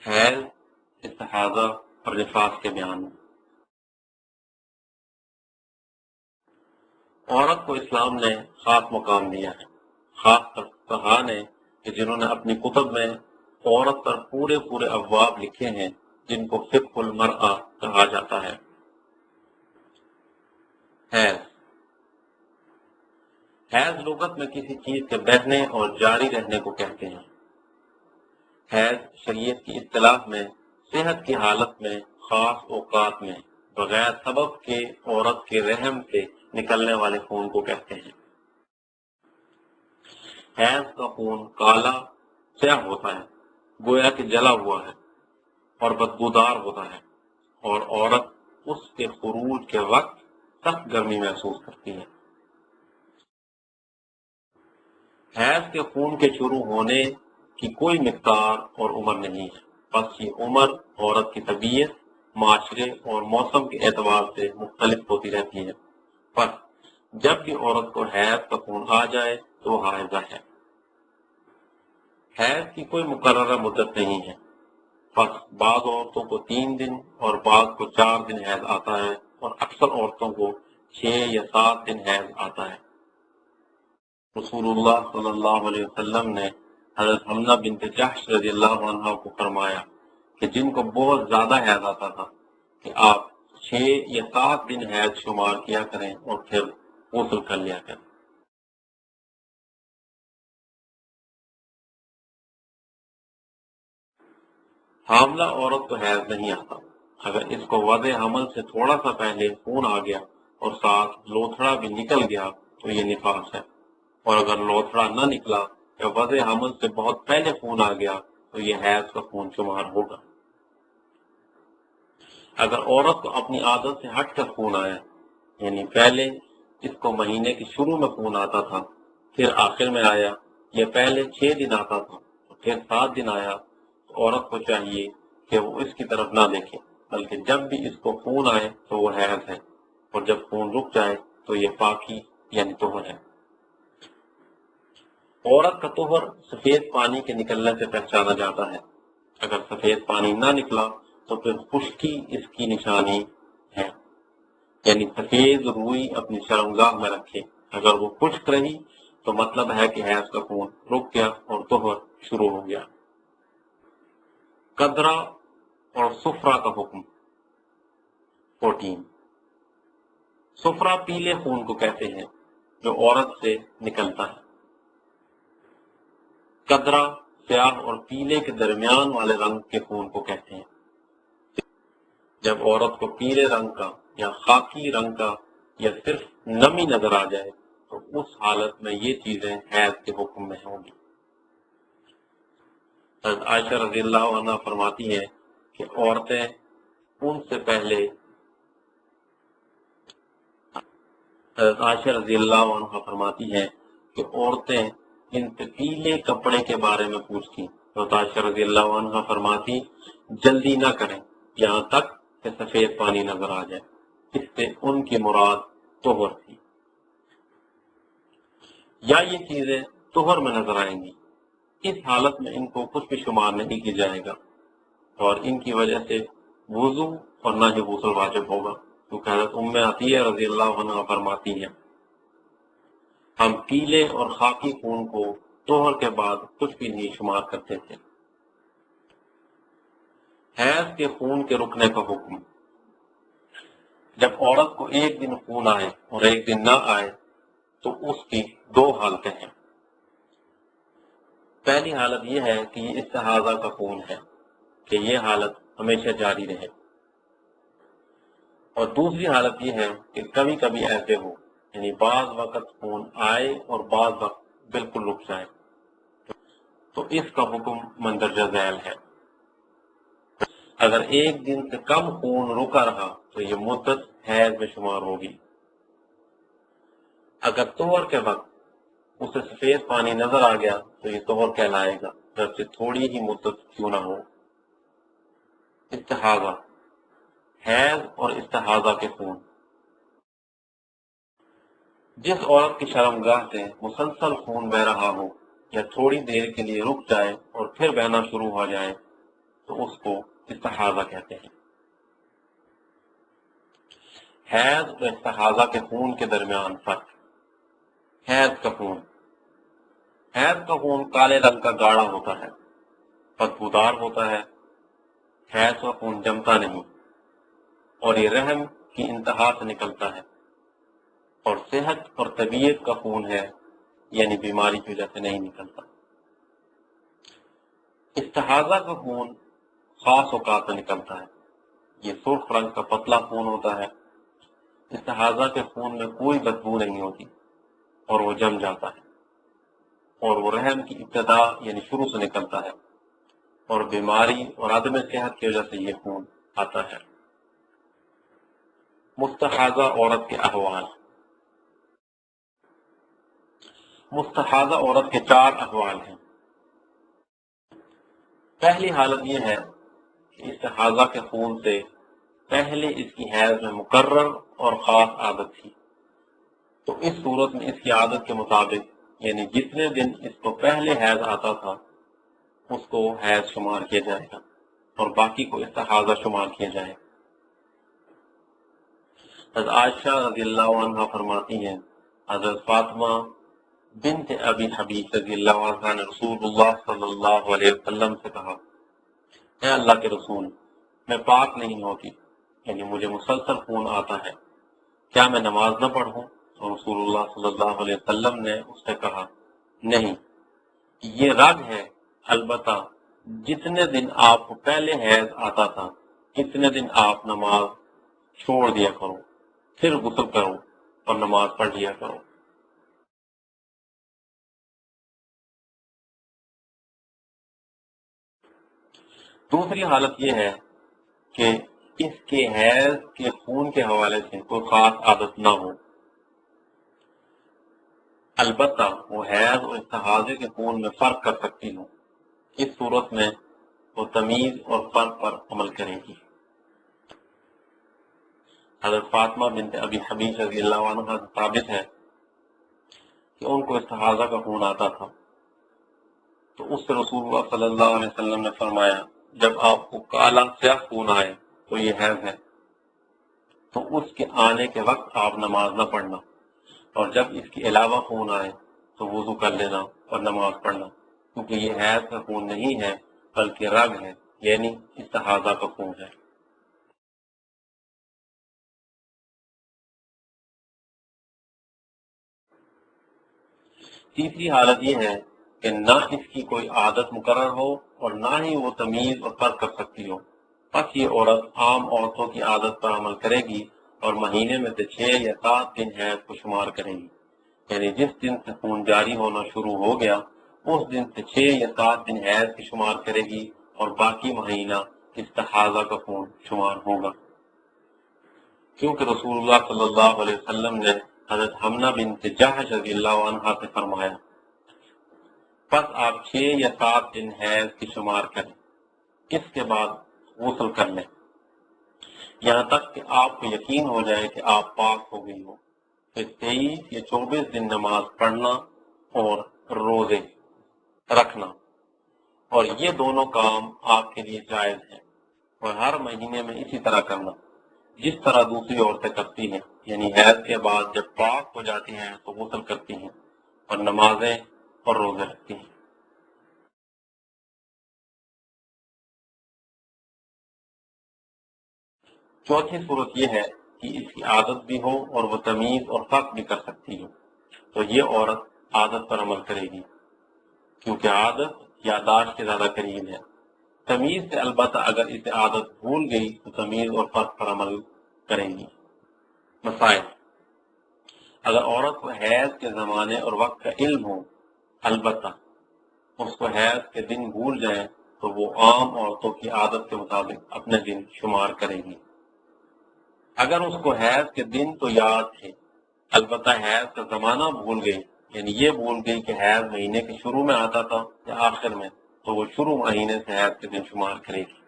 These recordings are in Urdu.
حیض، استحاضہ اور نفاس کے بیان میں عورت کو اسلام نے خاص مقام دیا ہے، خاص طرح نے کہ جنہوں نے اپنی کتب میں عورت پر پورے ابواب لکھے ہیں جن کو فقہ المرأہ کہا جاتا ہے۔ حیض لغت میں کسی چیز کے بہنے اور جاری رہنے کو کہتے ہیں۔ حیض شریعت کی اصطلاح میں صحت کی حالت میں خاص اوقات میں بغیر سبب کے عورت کے رحم سے نکلنے والے خون کو کہتے ہیں۔ حیض کا خون کالا سیاہ ہوتا ہے، گویا کہ جلا ہوا ہے اور بدبودار ہوتا ہے، اور عورت اس کے خروج کے وقت سخت گرمی محسوس کرتی ہے۔ حیض کے خون کے شروع ہونے کی کوئی مقدار اور عمر نہیں ہے، بس یہ عمر عورت کی طبیعت، معاشرے اور موسم کے اعتبار سے مختلف ہوتی رہتی ہے۔ پر جب بھی عورت کو حیض کا خون آ جائے تو وہ حائضہ ہے۔ حیض کی کوئی مقررہ مدت نہیں ہے، بس بعض عورتوں کو 3 دن اور بعض کو 4 دن حیض آتا ہے، اور اکثر عورتوں کو 6 یا 7 دن حیض آتا ہے۔ رسول اللہ صلی اللہ علیہ وسلم نے حضرت حمزہ بنت جحش رضی اللہ عنہ کو فرمایا کہ جن کو بہت زیادہ حیض آتا تھا کہ آپ 6 یا 7 دن حیض شمار کیا کریں اور پھر غسل کر لیا کریں۔ حاملہ عورت کو حیض نہیں آتا، اگر اس کو وضع حمل سے تھوڑا سا پہلے خون آ گیا اور ساتھ لوتھڑا بھی نکل گیا تو یہ نفاس ہے، اور اگر لوتھڑا نہ نکلا یا وضع حمل سے بہت پہلے خون آ گیا تو یہ حیض کا خون شمار ہوگا۔ اگر عورت کو اپنی عادت سے ہٹ کر خون آیا، یعنی پہلے اس کو مہینے کے شروع میں خون آتا تھا، پھر آخر میں آیا، یا پہلے 6 دن آتا تھا پھر 7 دن آیا، تو عورت کو چاہیے کہ وہ اس کی طرف نہ دیکھے، بلکہ جب بھی اس کو خون آئے تو وہ حیض ہے، اور جب خون رک جائے تو یہ پاکی یعنی طہر ہے۔ عورت کا طہر سفید پانی کے نکلنے سے پہچانا جاتا ہے۔ اگر سفید پانی نہ نکلا تو پھر خشکی اس کی نشانی ہے، یعنی سفید روئی اپنی شرمگاہ میں رکھے۔ اگر وہ خشک رہی تو مطلب ہے کہ حیض کا خون رک گیا اور طہر شروع ہو گیا۔ قدرہ اور صفرہ کا حکم 14۔ صفرہ پیلے خون کو کہتے ہیں جو عورت سے نکلتا ہے۔ قدرہ سیاہ اور پیلے کے درمیان والے رنگ کے خون کو کہتے ہیں۔ جب عورت کو پیلے رنگ کا یا خاکی رنگ کا یا صرف نمی نظر آ جائے تو اس حالت میں یہ چیزیں حیض کے حکم میں ہوں گی۔ حضرت عائشہ رضی اللہ عنہ فرماتی ہے کہ عورتیں ان سے پہلے ان سے پیلے کپڑے کے بارے میں پوچھتی۔ حضرت عائشہ رضی اللہ عنہ فرماتی جلدی نہ کریں یہاں تک کہ سفید پانی نظر آ جائے، اس سے ان کی مراد طہر تھی۔ یا یہ چیزیں طہر میں نظر آئیں گی، اس حالت میں ان کو کچھ بھی شمار نہیں کیا جائے گا، اور ان کی وجہ سے وضو اور نہ ہی غسل واجب ہوگا، کیونکہ حضرت ام عطیہ رضی اللہ عنہ فرماتی ہیں ہم پیلے اور خاکی خون کو طہر کے بعد کچھ بھی نہیں شمار کرتے تھے۔ حیض کے خون کے رکنے کا حکم۔ جب عورت کو 1 دن خون آئے اور 1 دن نہ آئے تو اس کی 2 حالتیں ہیں۔ پہلی حالت یہ ہے کہ یہ استحاضہ کا خون ہے کہ یہ حالت ہمیشہ جاری رہے، اور دوسری حالت یہ ہے کہ کبھی کبھی ایسے ہو، یعنی بعض وقت خون آئے اور بعض وقت بالکل رک جائے، تو اس کا حکم مندرجہ ذیل ہے۔ اگر 1 دن سے کم خون رکا رہا تو یہ مدت حیض میں شمار ہوگی۔ اگر طہر کے وقت اسے سفید پانی نظر آ گیا تو یہ طہر کہلائے گا، جب سے تھوڑی ہی مدت کیوں نہ ہو۔ استحاضہ، حیض اور استحاضہ کے خون۔ جس عورت کی شرمگاہ سے مسلسل خون بہ رہا ہو یا تھوڑی دیر کے لیے رک جائے اور پھر بہنا شروع ہو جائے تو اس کو استحاضہ کہتے ہیں۔ حیض اور استحاضہ کے خون کے درمیان فرق۔ حیض کا خون کالے رنگ کا گاڑھا ہوتا ہے، بدبودار ہوتا ہے۔ حیض کا خون جمتا نہیں اور یہ رحم کی انتہا سے نکلتا ہے، اور صحت اور طبیعت کا خون ہے، یعنی بیماری کی وجہ سے نہیں نکلتا۔ استحاضہ کا خون خاص اوقات میں نکلتا ہے، یہ سرخ رنگ کا پتلا خون ہوتا ہے۔ استحاضہ کے خون میں کوئی بدبو نہیں ہوتی اور وہ جم جاتا ہے، اور وہ رحم کی ابتدا یعنی شروع سے نکلتا ہے، اور بیماری اور عدم صحت کی وجہ سے یہ خون آتا ہے۔ مستحاضہ عورت کے احوال۔ مستحاضہ عورت کے 4 احوال ہیں۔ پہلی حالت یہ ہے کہ استحاضہ کے خون سے پہلے اس کی حیض میں مقرر اور خاص عادت تھی، تو اس صورت میں اس کی عادت کے مطابق یعنی جتنے دن اس کو پہلے حیض آتا تھا اس کو حیض شمار کیا جائے گا اور باقی کو استحاضہ شمار کیا جائے گا۔ حضرت عائشہ رضی اللہ عنہ فرماتی ہیں، حضرت فاطمہ بنت ابی حبیب رضی اللہ عنہ نے رسول اللہ صلی اللہ علیہ وسلم سے کہا، اے اللہ کے رسول، میں پاک نہیں ہوتی، یعنی مجھے مسلسل خون آتا ہے، کیا میں نماز نہ پڑھوں؟ تو رسول اللہ صلی اللہ علیہ وسلم نے اس سے کہا، نہیں، یہ رگ ہے، البتہ جتنے دن آپ کو پہلے حیض آتا تھا اتنے دن آپ نماز چھوڑ دیا کرو، پھر غسل کرو اور نماز پڑھ لیا کرو۔ دوسری حالت یہ ہے کہ اس کے حیض کے خون کے حوالے سے کوئی خاص عادت نہ ہو، البتہ وہ حیض اور استحاضے کے خون میں فرق کر سکتی ہو، اس صورت میں وہ تمیز اور فرق پر عمل کرے گی۔ حضرت فاطمہ بنت ابی حبیب رضی اللہ عنہ سے ثابت ہے کہ ان کو استحاضہ کا خون آتا تھا، تو اس سے رسول اللہ صلی اللہ علیہ وسلم نے فرمایا، جب آپ کو کالا سیاہ خون آئے تو یہ حیض ہے، تو اس کے آنے کے وقت آپ نماز نہ پڑھنا، اور جب اس کے علاوہ خون آئے تو وضو کر لینا اور نماز پڑھنا، کیونکہ یہ حیض کا خون نہیں ہے بلکہ رگ ہے، یعنی استحاضہ کا خون ہے۔ تیسری حالت یہ ہے کہ نہ اس کی کوئی عادت مقرر ہو اور نہ ہی وہ تمیز اور فرق کر سکتی ہو، بس یہ عورت عام عورتوں کی عادت پر عمل کرے گی اور مہینے میں سے 6 یا 7 دن حیض کو شمار کرے گی، یعنی جس دن سے خون جاری ہونا شروع ہو گیا اس دن سے 6 یا 7 دن حیض کی شمار کرے گی اور باقی مہینہ استحاضہ کا خون شمار ہوگا، کیونکہ رسول اللہ صلی اللہ علیہ وسلم نے حضرت حمنہ بنت جحش رضی اللہ عنہا سے فرمایا، پس آپ 6 یا 7 دن حیض کی شمار کریں، اس کے بعد غسل کر لیں، یہاں تک کہ آپ کو یقین ہو جائے کہ آپ پاک ہو گئی ہو، پھر 23 یا 24 دن نماز پڑھنا اور روزے رکھنا، اور یہ دونوں کام آپ کے لیے جائز ہیں، اور ہر مہینے میں اسی طرح کرنا جس طرح دوسری عورتیں کرتی ہیں، یعنی حیض کے بعد جب پاک ہو جاتی ہیں تو غسل کرتی ہیں اور نمازیں اور روزے رکھتی ہیں۔ چوتھی صورت یہ ہے کہ اس کی عادت بھی ہو اور وہ تمیز اور فرق بھی کر سکتی ہو، تو یہ عورت عادت پر عمل کرے گی، کیونکہ عادت یادداشت کے زیادہ قریب ہے۔ تمیز سے البتہ اگر اسے عادت بھول گئی تو تمیز اور فرق پر عمل کریں گی۔ مسائل: اگر عورت کو حیض کے زمانے اور وقت کا علم ہو، البتہ اس کو حیض کے دن بھول جائیں تو وہ عام عورتوں کی عادت کے مطابق اپنے دن شمار کرے گی۔ اگر اس کو حیض کے دن تو یاد تھے، البتہ حیض کا زمانہ بھول گئی، یعنی یہ بھول گئی کہ حیض مہینے کے شروع میں آتا تھا یا آخر میں، تو وہ شروع مہینے سے حیض کے دن شمار کرے گی۔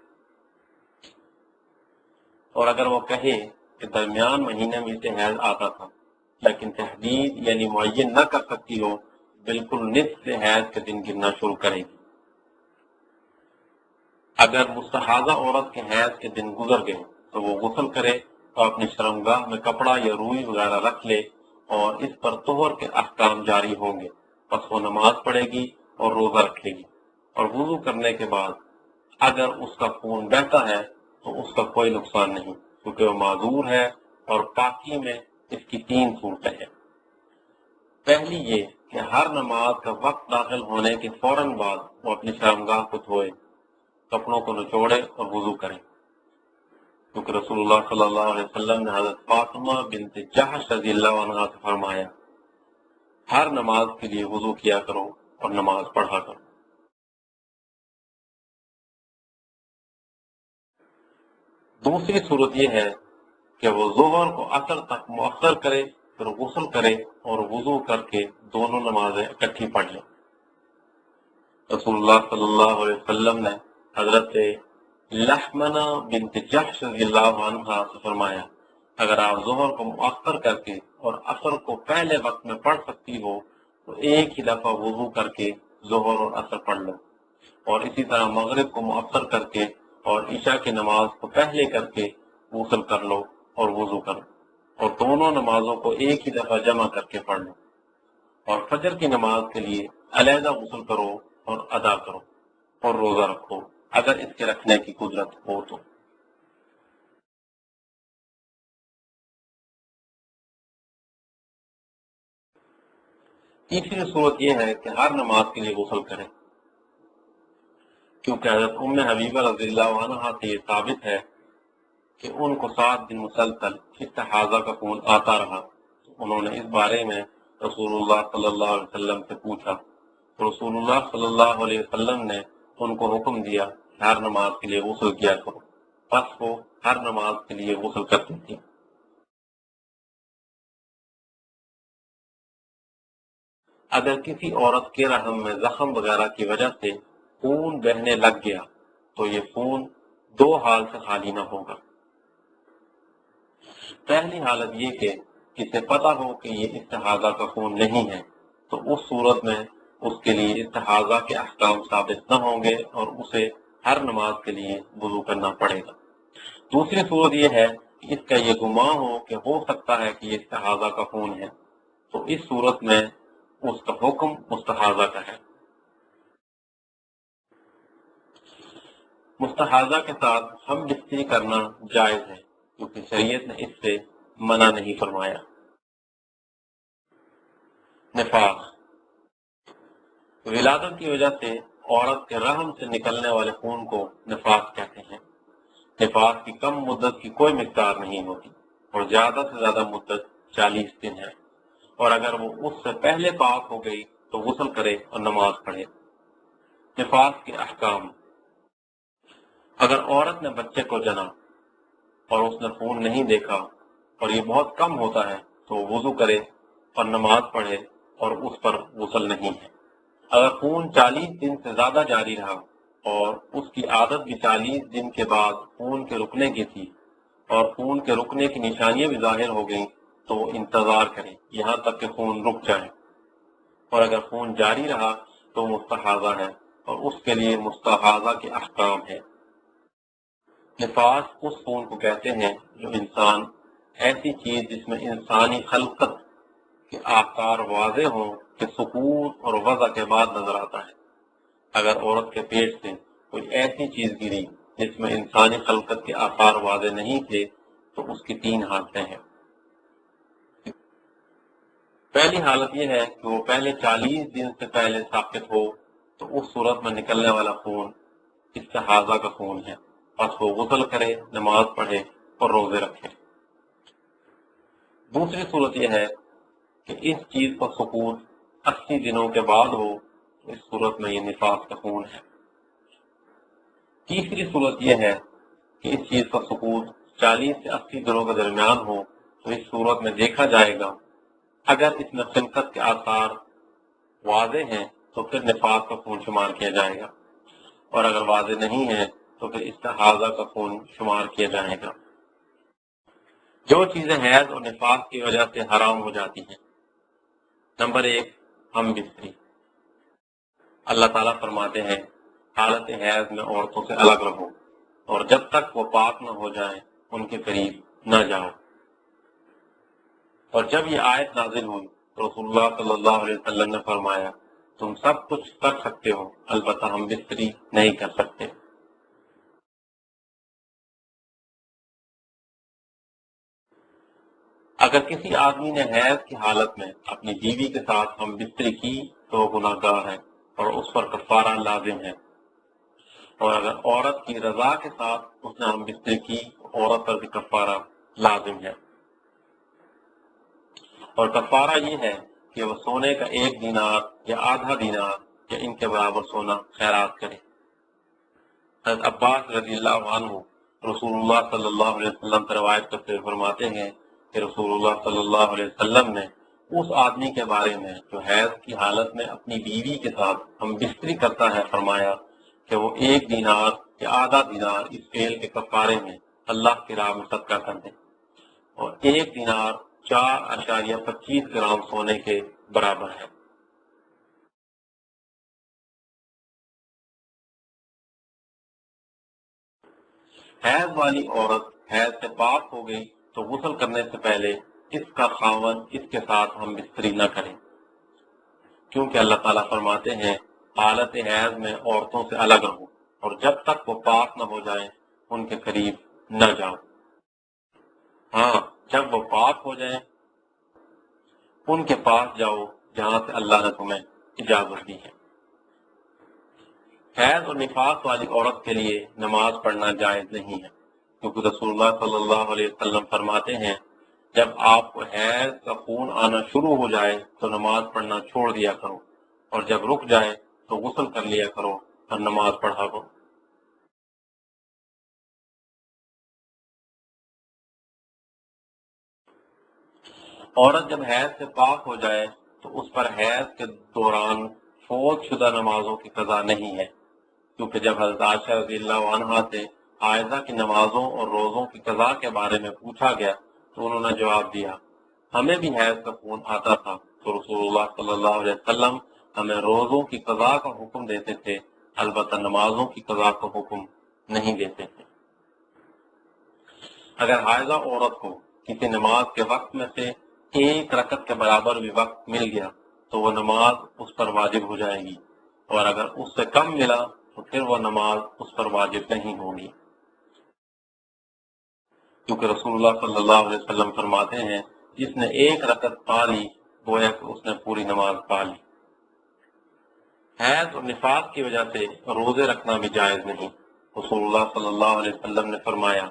اور اگر وہ کہے کہ درمیان مہینے میں اسے حیض آتا تھا لیکن تحدید یعنی معین نہ کر سکتی ہو، بالکل نصف سے حیض کے دن گننا شروع کرے گی۔ اگر مستحاضہ عورت کے حیض کے دن گزر گئے تو وہ غسل کرے اور اپنی شرمگاہ میں کپڑا یا روئی وغیرہ رکھ لے اور اس پر طہر کے احکام جاری ہوں گے، پس وہ نماز پڑھے گی اور روزہ رکھے گی، اور وضو کرنے کے بعد اگر اس کا خون بہتا ہے تو اس کا کوئی نقصان نہیں، کیونکہ وہ معذور ہے اور پاکی میں اس کی 3 صورتیں ہیں۔ پہلی یہ کہ ہر نماز کا وقت داخل ہونے کے فوراً بعد وہ اپنی شرمگاہ کو دھوئے، کپڑوں کو نچوڑے اور وضو کرے، کیونکہ رسول اللہ صلی اللہ علیہ وسلم نے حضرت فاطمہ بنت جحش رضی اللہ عنہا سے فرمایا، ہر نماز کے لیے وضو کیا کرو اور نماز پڑھا کرو۔ دوسری صورت یہ ہے کہ وہ ظہر کو عصر تک مؤخر کرے، پھر غسل کرے اور وضو کر کے دونوں نمازیں اکٹھی پڑھ لیں۔ رسول اللہ صلی اللہ علیہ وسلم نے حضرت لحمنہ بنت جحش رضی اللہ عنہا سے فرمایا، اگر آپ ظہر کو مؤخر کر کے اور عصر کو پہلے وقت میں پڑھ سکتی ہو تو ایک ہی دفعہ وضو کر کے ظہر اور عصر پڑھ لو، اور اسی طرح مغرب کو مؤخر کر کے اور عشاء کی نماز کو پہلے کر کے غسل کر لو اور وضو کرو، اور دونوں نمازوں کو ایک ہی دفعہ جمع کر کے پڑھ لو، اور فجر کی نماز کے لیے علیحدہ غسل کرو اور ادا کرو، اور روزہ رکھو اگر اس کے رکھنے کی قدرت ہو تو۔ تیسری صورت یہ ہے کہ ہر نماز کے لیے غسل کرے، کیونکہ حضرت ام حبیبہ رضی اللہ عنہا سے یہ ثابت ہے کہ ان کو 7 دن مسلسل استحاضہ کا خون آتا رہا۔ انہوں نے اس بارے میں رسول اللہ صلی اللہ علیہ وسلم سے پوچھا تو رسول اللہ صلی اللہ علیہ وسلم نے ان کو حکم دیا کہ ہر نماز کے لیے غسل کیا کرو، پس وہ ہر نماز کے لیے غسل کرتی تھی۔ اگر کسی عورت کے رحم میں زخم وغیرہ کی وجہ سے خون بہنے لگ گیا تو یہ خون 2 حال سے خالی نہ ہوگا۔ پہلی حالت یہ کہ اسے پتہ ہو کہ یہ استحاضہ کا خون نہیں ہے، تو اس صورت میں اس کے لیے استحاضہ کے احکام ثابت نہ ہوں گے اور اسے ہر نماز کے لیے وضو کرنا پڑے گا۔ دوسری صورت یہ ہے کہ اس کا یہ گمان ہو سکتا ہے کہ یہ استحاضہ کا خون ہے، تو اس صورت میں اس کا حکم مستحاضہ کا ہے۔ مستحاضہ کے ساتھ ہم بستری کرنا جائز ہے، کیونکہ شریعت نے اس سے منع نہیں فرمایا۔ نفاس، ولادت کی وجہ سے عورت کے رحم سے نکلنے والے خون کو نفاس کہتے ہیں۔ نفاس کی کم مدت کی کوئی مقدار نہیں ہوتی اور زیادہ سے زیادہ مدت 40 دن ہے، اور اگر وہ اس سے پہلے پاک ہو گئی تو غسل کرے اور نماز پڑھے۔ نفاس کے احکام، اگر عورت نے بچے کو جنا اور اس نے خون نہیں دیکھا اور یہ بہت کم ہوتا ہے تو وہ وضو کرے اور نماز پڑھے اور اس پر غسل نہیں ہے۔ اگر خون 40 دن سے زیادہ جاری رہا اور اس کی عادت بھی 40 دن کے بعد خون کے رکنے کی تھی اور خون کے رکنے کی نشانیاں بھی ظاہر ہو گئیں تو وہ انتظار کرے یہاں تک کہ خون رک جائے، اور اگر خون جاری رہا تو مستحاضہ ہے اور اس کے لیے مستحاضہ کے احکام ہے۔ نفاس اس خون کو کہتے ہیں جو انسان ایسی چیز جس میں انسانی خلقت کے آکار واضح ہوں کہ سقوط اور وضع کے بعد نظر آتا ہے۔ اگر عورت کے پیٹ سے کوئی ایسی چیز گری جس میں انسانی خلقت کے آثار واضح نہیں تھے تو اس کی 3 حالتیں ہیں۔ پہلی حالت یہ ہے کہ وہ پہلے 40 دن سے پہلے ثابت ہو تو اس صورت میں نکلنے والا خون استحاضہ کا خون ہے، پس وہ غسل کرے، نماز پڑھے اور روزے رکھے۔ دوسری صورت یہ ہے کہ اس چیز کا سقوط 80 دنوں کے بعد ہو تو اس صورت میں یہ نفاس کا خون ہے۔ تیسری صورت یہ ہے کہ اس چیز کا سقوط 40 سے 80 دنوں کے درمیان ہو تو اس صورت میں دیکھا جائے گا، اگر اس میں خلقت کے آثار واضح ہیں تو پھر نفاس کا خون شمار کیا جائے گا، اور اگر واضح نہیں ہے تو پھر استحاضہ کا خون شمار کیا جائے گا۔ جو چیزیں حیض اور نفاس کی وجہ سے حرام ہو جاتی ہیں، نمبر 1، ہم بستری۔ اللہ تعالیٰ فرماتے ہیں، حالت حیض میں عورتوں سے الگ رہو، اور جب تک وہ پاک نہ ہو جائیں ان کے قریب نہ جاؤ۔ اور جب یہ آیت نازل ہوئی تو رسول اللہ صلی اللہ علیہ وسلم نے فرمایا تم سب کچھ کر سکتے ہو، البتہ ہم بستری نہیں کر سکتے۔ اگر کسی آدمی نے حیض کی حالت میں اپنی بیوی کے ساتھ ہم بستری کی تو وہ گناہ گار ہے اور اس پر کفارہ لازم ہے، اور اگر عورت کی رضا کے ساتھ اس نے ہم بستری کی تو عورت پر بھی کفارہ لازم ہے، اور کفارہ یہ ہے کہ وہ سونے کا 1 دینار یا آدھا دینار یا ان کے برابر سونا خیرات کرے۔ حضرت عباس رضی اللہ عنہ رسول اللہ صلی اللہ علیہ وسلم سے روایت کرتے ہوئے فرماتے ہیں کہ رسول اللہ صلی اللہ علیہ وسلم نے اس آدمی کے بارے میں جو حیض کی حالت میں اپنی بیوی کے ساتھ ہم بستری کرتا ہے فرمایا کہ وہ 1 دینار یا آدھا دینار اس فعل کے کفارے میں اللہ کی راہ میں صدقہ کر دے، اور 1 دینار 4.25 گرام سونے کے برابر ہے۔ حیض والی عورت حیض سے پاک ہو گئی تو غسل کرنے سے پہلے اس کا خاوند اس کے ساتھ ہم بستری نہ کرے، کیونکہ اللہ تعالیٰ فرماتے ہیں حالت حیض میں عورتوں سے الگ رہو، اور جب تک وہ پاک نہ ہو جائیں ان کے قریب نہ جاؤ۔ ہاں، جب وہ پاک ہو جائیں ان کے پاس جاؤ جہاں سے اللہ نے تمہیں اجازت دی ہے۔ حیض اور نفاس والی عورت کے لیے نماز پڑھنا جائز نہیں ہے، کیونکہ رسول اللہ صلی اللہ علیہ وسلم فرماتے ہیں جب آپ کو حیض کا خون آنا شروع ہو جائے تو نماز پڑھنا چھوڑ دیا کرو، اور جب رک جائے تو غسل کر لیا کرو اور نماز پڑھا کرو۔ عورت جب حیض سے پاک ہو جائے تو اس پر حیض کے دوران فوت شدہ نمازوں کی قضا نہیں ہے، کیونکہ جب حضرت عائشہ رضی اللہ عنہا سے حائضہ کی نمازوں اور روزوں کی قضا کے بارے میں پوچھا گیا تو انہوں نے جواب دیا ہمیں بھی حیض کا خون آتا تھا تو رسول اللہ صلی اللہ علیہ وسلم ہمیں روزوں کی قضا کا حکم دیتے تھے، البتہ نمازوں کی قضا کا حکم نہیں دیتے تھے۔ اگر حائضہ عورت کو کسی نماز کے وقت میں سے 1 رکعت کے برابر بھی وقت مل گیا تو وہ نماز اس پر واجب ہو جائے گی، اور اگر اس سے کم ملا تو پھر وہ نماز اس پر واجب نہیں ہوگی، کیونکہ رسول اللہ صلی اللہ علیہ وسلم فرماتے ہیں جس نے 1 رکعت پا لی گویا کہ اس نے پوری نماز پا لی۔ حیض اور نفاس کی وجہ سے روزے رکھنا بھی جائز نہیں۔ رسول اللہ صلی اللہ علیہ وسلم نے فرمایا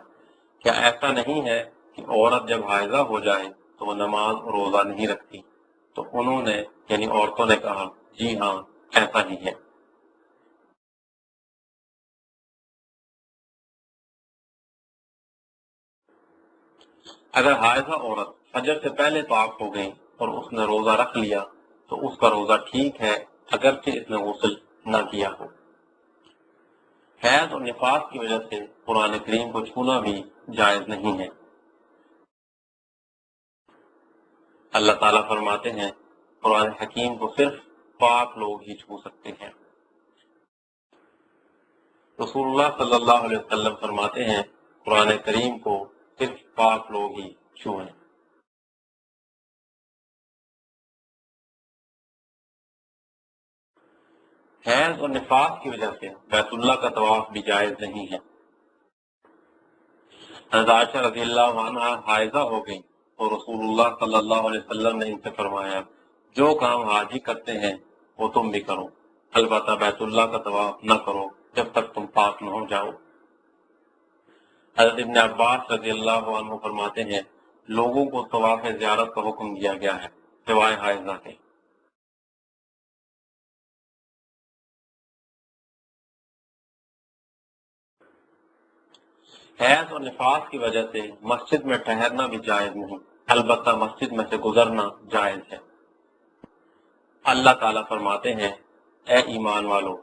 کیا ایسا نہیں ہے کہ عورت جب حائضہ ہو جائے تو وہ نماز اور روزہ نہیں رکھتی؟ تو انہوں نے یعنی عورتوں نے کہا جی ہاں ایسا ہی ہے۔ اگر حائضہ عورت فجر سے پہلے پاک ہو گئی اور اس نے روزہ رکھ لیا تو اس کا روزہ ٹھیک ہے اگرچہ اس نے غسل نہ کیا ہو۔ حیض اور نفاس کی وجہ سے قرآن کریم کو چھونا بھی جائز نہیں ہے۔ اللہ تعالیٰ فرماتے ہیں قرآن حکیم کو صرف پاک لوگ ہی چھو سکتے ہیں۔ رسول اللہ صلی اللہ علیہ وسلم فرماتے ہیں قرآن کریم کو صرف پاک لوگ ہی چھوئیں۔ حیض اور نفاس کی وجہ سے بیت اللہ کا طواف بھی جائز نہیں ہے۔ حضرت عائشہ رضی اللہ عنہا حائضہ ہو گئی اور رسول اللہ صلی اللہ علیہ وسلم نے ان سے فرمایا جو کام حاجی کرتے ہیں وہ تم بھی کرو، البتہ بیت اللہ کا طواف نہ کرو جب تک تم پاک نہ ہو جاؤ۔ حضرت ابن عباس رضی اللہ عنہ فرماتے ہیں لوگوں کو طواف زیارت کا حکم دیا گیا ہے سوائے حائضہ کے۔ حیض اور نفاس کی وجہ سے مسجد میں ٹھہرنا بھی جائز نہیں، البتہ مسجد میں سے گزرنا جائز ہے۔ اللہ تعالیٰ فرماتے ہیں اے ایمان والو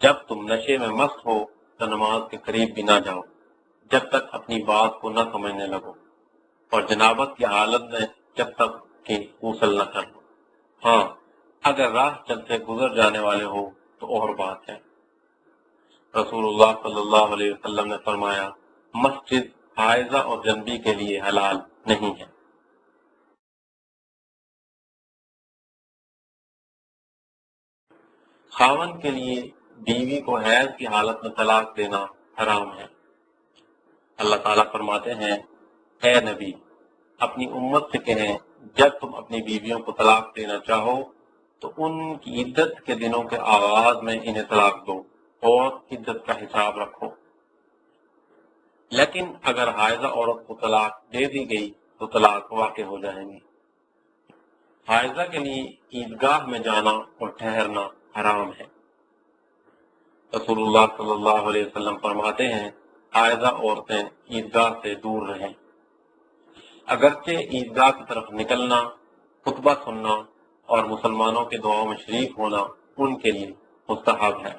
جب تم نشے میں مست ہو تو نماز کے قریب بھی نہ جاؤ جب تک اپنی بات کو نہ سمجھنے لگو، اور جنابت کی حالت میں جب تک کہ غسل نہ کر لو۔ ہاں اگر راہ چلتے گزر جانے والے ہو تو اور بات ہے۔ رسول اللہ صلی اللہ علیہ وسلم نے فرمایا مسجد حائضہ اور جنبی کے لیے حلال نہیں ہے۔ خاوند کے لیے بیوی کو حیض کی حالت میں طلاق دینا حرام ہے۔ اللہ تعالیٰ فرماتے ہیں اے نبی اپنی امت سے کہیں جب تم اپنی بیویوں کو طلاق دینا چاہو تو ان کی عدت کے دنوں کے آغاز میں انہیں طلاق دو اور عدت کا حساب رکھو، لیکن اگر حائضہ عورت کو طلاق دے دی گئی تو طلاق واقع ہو جائیں گی۔ حائضہ کے لیے عیدگاہ میں جانا اور ٹھہرنا حرام ہے۔ رسول اللہ صلی اللہ علیہ وسلم فرماتے ہیں حائضہ عورتیں عیدگاہ سے دور رہیں۔ اگرچہ عیدگاہ کی طرف نکلنا، خطبہ سننا اور مسلمانوں کے دعاؤں میں شریک ہونا ان کے لیے مستحب ہے۔